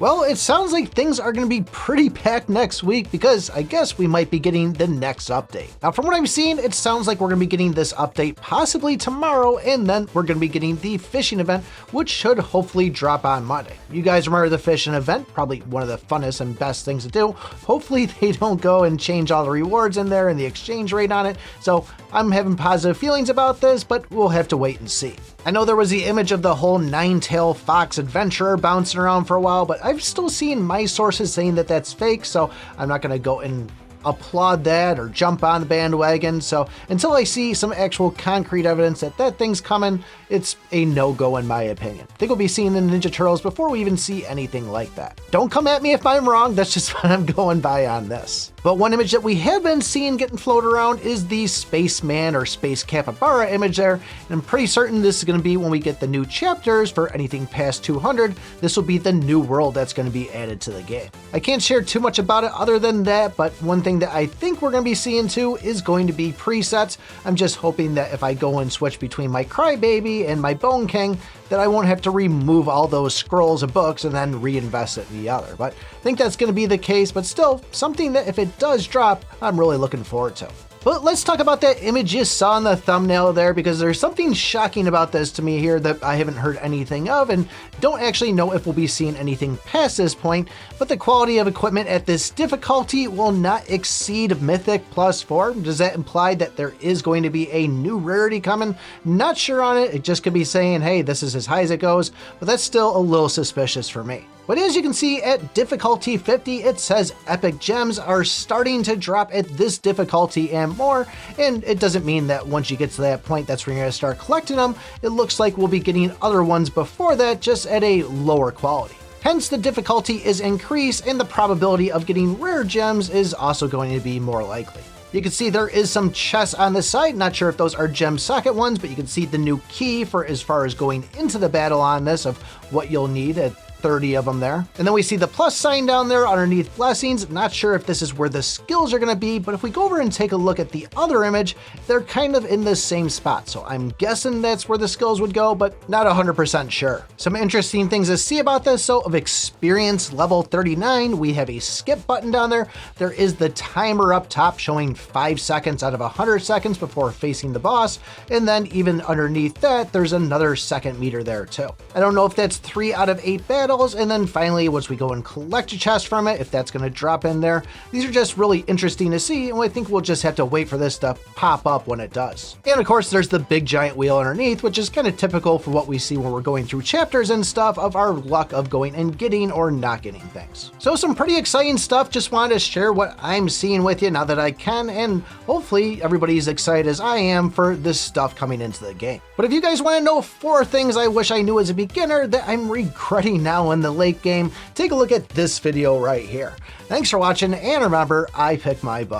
Well, it sounds like things are going to be pretty packed next week because I guess we might be getting the next update. Now, from what I'm seeing, it sounds like we're going to be getting this update possibly tomorrow, and then we're going to be getting the fishing event, which should hopefully drop on Monday. You guys remember the fishing event? Probably one of the funnest and best things to do. Hopefully they don't go and change all the rewards in there and the exchange rate on it. So I'm having positive feelings about this, but we'll have to wait and see. I know there was the image of the whole nine-tailed fox adventurer bouncing around for a while, but I've still seen my sources saying that that's fake, so I'm not going to go and applaud that or jump on the bandwagon. So until I see some actual concrete evidence that that thing's coming, it's a no-go in my opinion. I think we'll be seeing the Ninja Turtles before we even see anything like that. Don't come at me if I'm wrong, that's just what I'm going by on this. But one image that we have been seeing getting floated around is the Spaceman or Space Capybara image there. And I'm pretty certain this is going to be when we get the new chapters for anything past 200. This will be the new world that's going to be added to the game. I can't share too much about it other than that, but one thing that I think we're going to be seeing too is going to be presets. I'm just hoping that if I go and switch between my Crybaby and my Bone King, that I won't have to remove all those scrolls of books and then reinvest it in the other. But I think that's going to be the case, but still something that if it does drop, I'm really looking forward to. But let's talk about that image you saw in the thumbnail there, because there's something shocking about this to me here that I haven't heard anything of and don't actually know if we'll be seeing anything past this point, but the quality of equipment at this difficulty will not exceed Mythic +4. Does that imply that there is going to be a new rarity coming? Not sure on it. It just could be saying, hey, this is as high as it goes, but that's still a little suspicious for me. But as you can see at difficulty 50, it says epic gems are starting to drop at this difficulty and more. And it doesn't mean that once you get to that point, that's when you're gonna start collecting them. It looks like we'll be getting other ones before that, just at a lower quality. Hence the difficulty is increased and the probability of getting rare gems is also going to be more likely. You can see there is some chests on the side. Not sure if those are gem socket ones, but you can see the new key for as far as going into the battle on this of what you'll need at 30 of them there. And then we see the plus sign down there underneath blessings. Not sure if this is where the skills are going to be, but if we go over and take a look at the other image, they're kind of in the same spot. So I'm guessing that's where the skills would go, but not 100% sure. Some interesting things to see about this. So of experience level 39, we have a skip button down there. There is the timer up top showing 5 seconds out of 100 seconds before facing the boss. And then even underneath that, there's another second meter there too. I don't know if that's 3 out of 8 battles. And then finally, once we go and collect a chest from it, if that's going to drop in there, these are just really interesting to see. And I think we'll just have to wait for this to pop up when it does. And of course, there's the big giant wheel underneath, which is kind of typical for what we see when we're going through chapters and stuff of our luck of going and getting or not getting things. So some pretty exciting stuff. Just wanted to share what I'm seeing with you now that I can. And hopefully everybody's excited as I am for this stuff coming into the game. But if you guys want to know 4 things I wish I knew as a beginner that I'm regretting now in the late game, take a look at this video right here. Thanks for watching, and remember, I pick my butt.